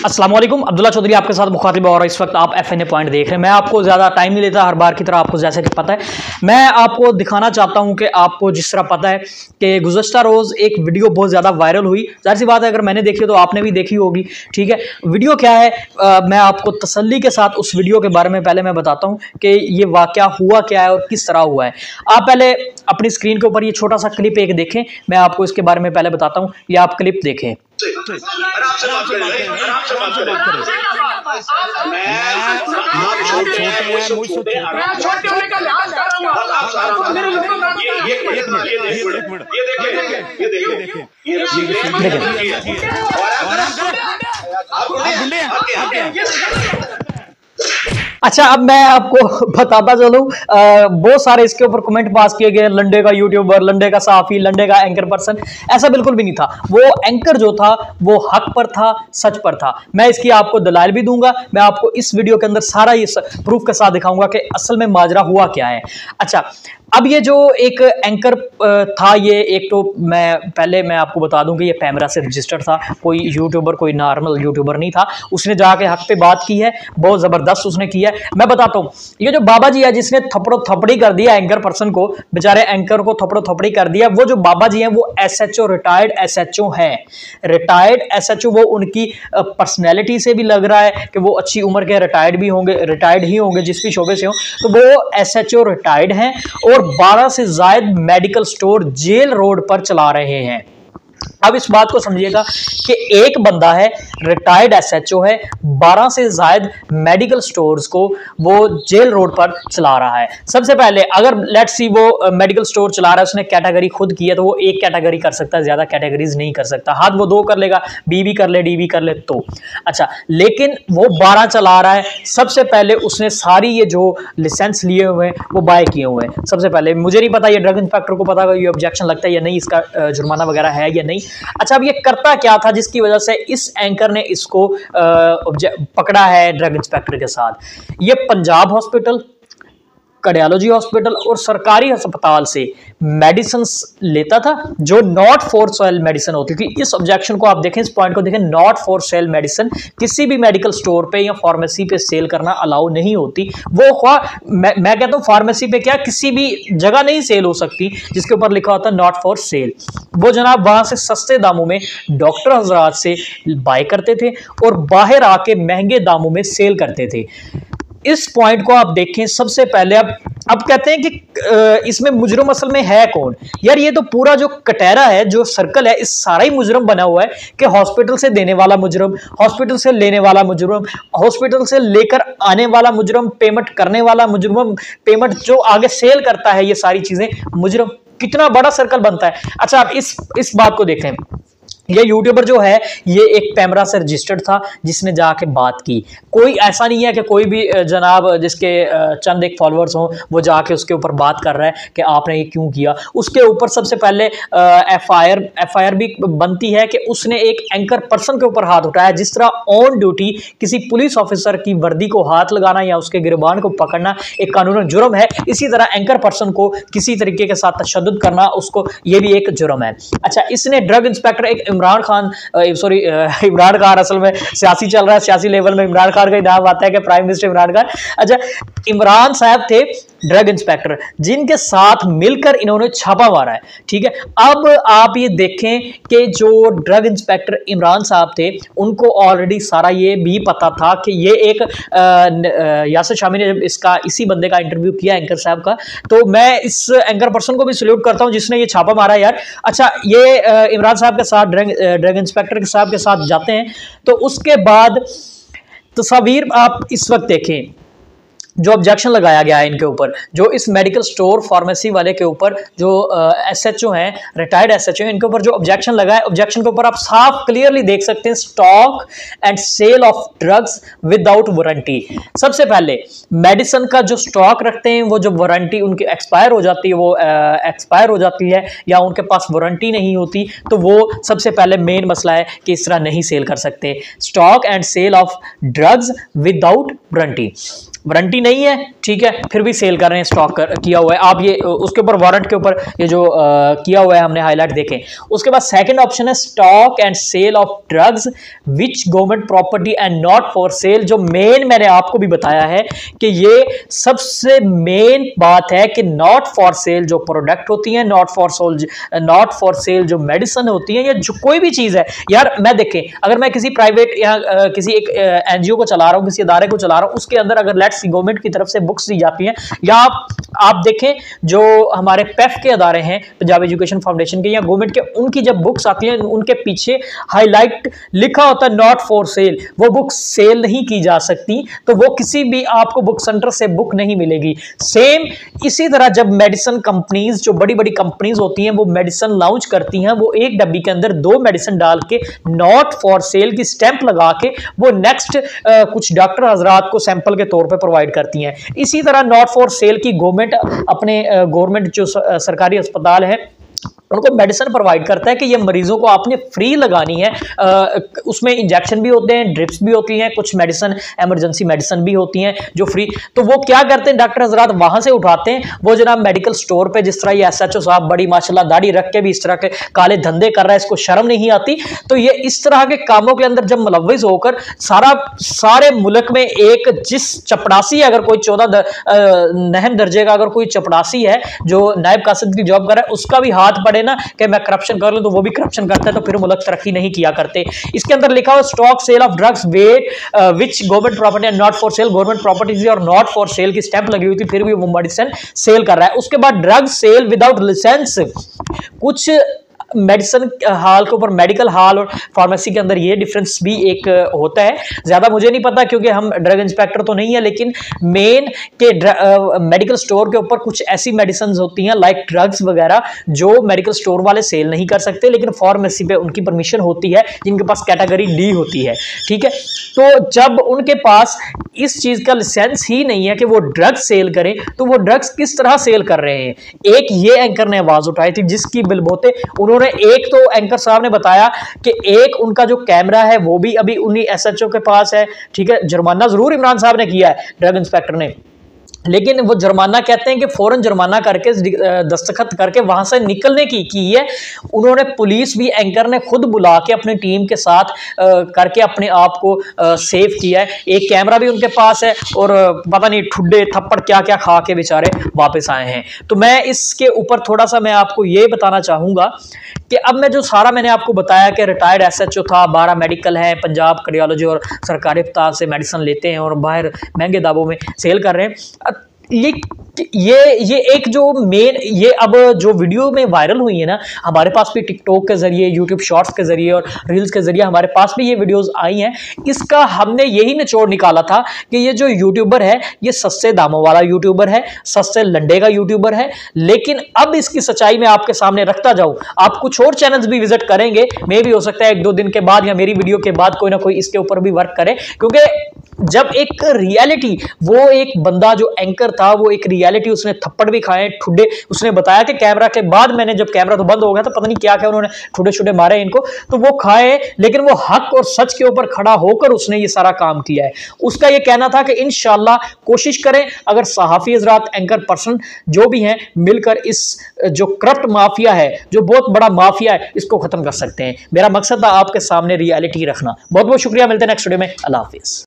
अस्सलाम वालेकुम, अब्दुल्ला चौधरी आपके साथ मुखातिब और इस वक्त आप FNA पॉइंट देख रहे हैं। मैं आपको ज़्यादा टाइम नहीं लेता, हर बार की तरह आपको जैसे कि पता है मैं आपको दिखाना चाहता हूं कि आपको जिस तरह पता है कि गुज़श्ता रोज़ एक वीडियो बहुत ज़्यादा वायरल हुई। जाहिर सी बात है, अगर मैंने देखी तो आपने भी देखी होगी। ठीक है, वीडियो क्या है मैं आपको तसल्ली के साथ उस वीडियो के बारे में पहले मैं बताता हूँ कि ये वाक़या हुआ क्या है और किस तरह हुआ है। आप पहले अपनी स्क्रीन के ऊपर ये छोटा सा क्लिप एक देखें, मैं आपको इसके बारे में पहले बताता हूँ। ये आप क्लिप देखें। अच्छा, अब मैं आपको बताता चलूं, बहुत सारे इसके ऊपर कमेंट पास किए गए, लंडे का यूट्यूबर, लंडे का सहाफी, लंडे का एंकर पर्सन। ऐसा बिल्कुल भी नहीं था। वो एंकर जो था वो हक पर था, सच पर था। मैं इसकी आपको दलाइल भी दूंगा। मैं आपको इस वीडियो के अंदर सारा ये प्रूफ के साथ दिखाऊंगा कि असल में माजरा हुआ क्या है। अच्छा, अब ये जो एक एंकर था, ये एक तो मैं आपको बता दूं कि ये पैमरा से रजिस्टर्ड था, कोई यूट्यूबर, कोई नॉर्मल यूट्यूबर नहीं था। उसने जाके हक पे बात की है, बहुत ज़बरदस्त उसने की है। मैं बताता हूँ, ये जो बाबा जी है जिसने थपड़ो थपड़ी कर दिया एंकर पर्सन को, बेचारे एंकर को थपड़ो थपड़ी कर दिया, वो जो बाबा जी हैं वो SHO, रिटायर्ड SHO हैं। रिटायर्ड SHO, वो उनकी पर्सनैलिटी से भी लग रहा है कि वो अच्छी उम्र के रिटायर्ड ही होंगे जिस भी शोबे से हो। तो वो SHO रिटायर्ड हैं और 12 से ज्यादा मेडिकल स्टोर जेल रोड पर चला रहे हैं। अब इस बात को समझिएगा कि एक बंदा है, रिटायर्ड SHO है, 12 से ज्यादा मेडिकल स्टोर्स को वो जेल रोड पर चला रहा है। सबसे पहले अगर लेट्स सी वो मेडिकल स्टोर चला रहा है, उसने कैटेगरी खुद की है तो वो एक कैटेगरी कर सकता है, ज्यादा कैटेगरीज नहीं कर सकता। हाथ वो 2 कर लेगा, B भी कर ले, D भी कर ले तो अच्छा, लेकिन वो 12 चला रहा है। सबसे पहले उसने सारी ये जो लाइसेंस लिए हुए हैं वो बाय किए हुए हैं। सबसे पहले मुझे नहीं पता, ये ड्रग इंस्पेक्टर को पता ये ऑब्जेक्शन लगता है या नहीं, इसका जुर्माना वगैरह है या नहीं। अच्छा, अब ये करता क्या था जिसकी वजह से इस एंकर ने इसको पकड़ा है ड्रग इंस्पेक्टर के साथ? ये पंजाब हॉस्पिटल, कार्डियोलॉजी हॉस्पिटल और सरकारी अस्पताल से मेडिसिन लेता था जो नॉट फॉर सेल मेडिसिन होती थी। इस ऑब्जेक्शन को आप देखें, इस पॉइंट को देखें, नॉट फॉर सेल मेडिसिन किसी भी मेडिकल स्टोर पे या फार्मेसी पे सेल करना अलाउ नहीं होती। वो मैं कहता हूं फार्मेसी पे क्या, किसी भी जगह नहीं सेल हो सकती जिसके ऊपर लिखा होता है नॉट फॉर सेल। वो जनाब वहां से सस्ते दामों में डॉक्टर हजरात से बाय करते थे और बाहर आके महंगे दामों में सेल करते थे। इस पॉइंट को आप देखें। सबसे पहले अब कहते हैं कि इसमें मुजरम असल में है कौन? यार, ये तो पूरा जो कटहरा है, जो सर्कल है, इस सारा ही मुजरम बना हुआ है कि हॉस्पिटल से देने वाला मुजरम, हॉस्पिटल से लेने वाला मुजरम, हॉस्पिटल से लेकर आने वाला मुजरम, पेमेंट करने वाला मुजरम, पेमेंट जो आगे सेल करता है, ये सारी चीजें मुजरम। कितना बड़ा सर्कल बनता है। अच्छा, आप इस बात को देखें। ये यूट्यूबर जो है ये एक पैमरा से रजिस्टर्ड था जिसने जाके बात की। कोई ऐसा नहीं है कि कोई भी जनाब जिसके चंद एक फॉलोअर्स हों वो जाके उसके ऊपर बात कर रहा है कि आपने ये क्यों किया। उसके ऊपर सबसे पहले FIR भी बनती है कि उसने एक एंकर पर्सन के ऊपर हाथ उठाया। जिस तरह ऑन ड्यूटी किसी पुलिस ऑफिसर की वर्दी को हाथ लगाना या उसके गिरबान को पकड़ना एक कानूनन जुर्म है, इसी तरह एंकर पर्सन को किसी तरीके के साथ तशद्दुद करना, उसको ये भी एक जुर्म है। अच्छा, इसने ड्रग इंस्पेक्टर एक इमरान खान असल में सियासी चल रहा है, सियासी लेवल में इमरान खान का ही नाम आता है कि प्राइम मिनिस्टर इमरान खान। अच्छा, इमरान साहब थे ड्रग इंस्पेक्टर जिनके साथ मिलकर इन्होंने छापा मारा है। ठीक है, अब आप ये देखें कि जो ड्रग इंस्पेक्टर इमरान साहब थे उनको ऑलरेडी सारा ये भी पता था कि ये एक यासिर शामी ने इसी बंदे का इंटरव्यू किया एंकर साहब का, तो मैं इस एंकर पर्सन को भी सल्यूट करता हूं जिसने ये छापा मारा यार। अच्छा, ये इमरान साहब के साथ ड्रग इंस्पेक्टर के साहब के साथ जाते हैं तो उसके बाद तस्वीर आप इस वक्त देखें जो ऑब्जेक्शन लगाया गया है इनके ऊपर, जो इस मेडिकल स्टोर फार्मेसी वाले के ऊपर जो SHO हैं, रिटायर्ड SHO हैं, इनके ऊपर जो ऑब्जेक्शन लगा है, ऑब्जेक्शन के ऊपर आप साफ क्लियरली देख सकते हैं, stock and sale of drugs without warranty. सबसे पहले मेडिसिन का जो स्टॉक रखते हैं वो जो वारंटी उनकी एक्सपायर हो जाती है, वो एक्सपायर हो जाती है या उनके पास वारंटी नहीं होती, तो वो सबसे पहले मेन मसला है कि इस तरह नहीं सेल कर सकते। Stock and sale of drugs without warranty. Warranty नहीं है, ठीक है, फिर भी सेल कर रहे हैं, स्टॉक किया हुआ है। आप ये उसके ऊपर वारंट के ऊपर ये जो किया हुआ है हमने हाईलाइट देखें। उसके बाद सेकंड ऑप्शन है stock and sale of drugs which government property and not for sale. जो मेन मैंने आपको भी बताया है कि ये सबसे मेन बात है कि नॉट फॉर सेल जो प्रोडक्ट होती है, नॉट फॉर सेल जो मेडिसिन होती है, या जो कोई भी चीज है यार। मैं देखें, अगर मैं किसी प्राइवेट या किसी एक एनजीओ को चला रहा हूं, किसी इदारे को चला रहा हूं, उसके अंदर अगर लेट्स गवर्नमेंट की तरफ से बुक्स दी जाती हैं, या आप देखें जो हमारे पेफ के अदारे हैं, पंजाब एजुकेशन फाउंडेशन के या गवर्नमेंट के, उनकी जब बुक्स आती हैं उनके पीछे हाईलाइट लिखा होता है नॉट फॉर सेल। वो बुक सेल नहीं की जा सकती, तो वो किसी भी आपको बुक सेंटर से बुक नहीं मिलेगी। सेम इसी तरह जब मेडिसिन कंपनीज, जो बड़ी बड़ी कंपनीज होती हैं, वो मेडिसिन लॉन्च करती हैं, वो एक डब्बी के अंदर 2 मेडिसिन डाल के नॉट फॉर सेल की स्टैंप लगा के वो नेक्स्ट कुछ डॉक्टर हजरात को सैंपल के तौर पे प्रोवाइड करती हैं। इसी तरह नॉट फॉर सेल की गवर्नमेंट अपने गवर्नमेंट जो सरकारी अस्पताल है उनको मेडिसिन प्रोवाइड करता है कि ये मरीजों को आपने फ्री लगानी है। उसमें इंजेक्शन भी होते हैं, ड्रिप्स भी होती हैं, कुछ मेडिसिन इमरजेंसी मेडिसिन भी होती हैं जो फ्री। तो वो क्या करते हैं डॉक्टर हजरात, वहां से उठाते हैं, वो जनाब मेडिकल स्टोर पे, जिस तरह ये एसएचओ साहब बड़ी माशाल्लाह दाढ़ी रख के भी इस तरह के काले धंधे कर रहा है, इसको शर्म नहीं आती। तो ये इस तरह के कामों के अंदर जब मुलव्विस होकर सारे मुल्क में एक जिस चपड़ासी, अगर कोई 14 नहम दर्जे का अगर कोई चपड़ासी है जो नायब कासिद की जॉब कर रहा है, उसका भी हाथ पड़े ना कि मैं करप्शन कर लूं, तो वो भी करप्शन करता है, तो फिर मुल्क तरक्की नहीं किया करते। इसके अंदर लिखा हुआ stock sale of drugs with which government property and not for sale, government property और नॉट फॉर सेल की स्टैंप लगी हुई थी, फिर भी वो मेडिसिन सेल कर रहा है। उसके बाद ड्रग सेल विदाउट लाइसेंस। कुछ मेडिसिन हॉल के ऊपर, मेडिकल हॉल और फार्मेसी के अंदर ये डिफरेंस भी एक होता है। ज्यादा मुझे नहीं पता क्योंकि हम ड्रग इंस्पेक्टर तो नहीं है, लेकिन मेन के मेडिकल स्टोर के ऊपर कुछ ऐसी मेडिसिन होती हैं लाइक ड्रग्स वगैरह जो मेडिकल स्टोर वाले सेल नहीं कर सकते, लेकिन फार्मेसी पे उनकी परमिशन होती है, जिनके पास कैटेगरी डी होती है, ठीक है। तो जब उनके पास इस चीज का लाइसेंस ही नहीं है कि वो ड्रग्स सेल करें, तो वो ड्रग्स किस तरह सेल कर रहे हैं। एक ये एंकर ने आवाज उठाई थी जिसकी बिलबोते उन्होंने एक तो एंकर साहब ने बताया कि एक उनका जो कैमरा है वो भी अभी उन्हीं एसएचओ के पास है, ठीक है। जुर्माना जरूर इमरान साहब ने किया है, ड्रग इंस्पेक्टर ने, लेकिन वो जुर्माना कहते हैं कि फौरन जुर्माना करके दस्तखत करके वहां से निकलने की है। उन्होंने पुलिस भी एंकर ने खुद बुला के अपनी टीम के साथ करके अपने आप को सेव किया है। एक कैमरा भी उनके पास है और पता नहीं ठुड्डे थप्पड़ क्या क्या खा के बेचारे वापस आए हैं। तो मैं इसके ऊपर थोड़ा सा मैं आपको ये बताना चाहूंगा कि अब मैं जो सारा मैंने आपको बताया कि रिटायर्ड एसएचओ था, 12 मेडिकल है, पंजाब कार्डियोलॉजी और सरकारी अस्पताल से मेडिसिन लेते हैं और बाहर महंगे दामों में सेल कर रहे हैं। ये एक जो मेन ये अब जो वीडियो में वायरल हुई है ना, हमारे पास भी टिकटॉक के जरिए, यूट्यूब शॉर्ट्स के जरिए और रील्स के जरिए हमारे पास भी ये वीडियोस आई हैं। इसका हमने यही निचोड़ निकाला था कि ये जो यूट्यूबर है ये सस्ते दामों वाला यूट्यूबर है, सस्ते लंडे का यूट्यूबर है। लेकिन अब इसकी सच्चाई मैं आपके सामने रखता जाऊं, आप कुछ और चैनल्स भी विजिट करेंगे, मे भी हो सकता है 1-2 दिन के बाद या मेरी वीडियो के बाद कोई ना कोई इसके ऊपर भी वर्क करे, क्योंकि जब एक रियलिटी, वो एक बंदा जो एंकर था वो एक रियलिटी, उसने थप्पड़ भी खाए ठुड्डे, उसने बताया कि कैमरा के बाद मैंने जब कैमरा तो बंद हो गया था, पता नहीं क्या क्या उन्होंने ठुड्डे शुड्डे मारे इनको, तो वो खाए, लेकिन वो हक और सच के ऊपर खड़ा होकर उसने ये सारा काम किया है। उसका ये कहना था कि इंशाल्लाह कोशिश करें, अगर सहाफी हजरात, एंकर पर्सन जो भी हैं, मिलकर इस जो करप्ट माफिया है, जो बहुत बड़ा माफिया है, इसको खत्म कर सकते हैं। मेरा मकसद था आपके सामने रियलिटी रखना। बहुत बहुत शुक्रिया, मिलते हैं नेक्स्ट वीडियो में। अल्लाह हाफिज।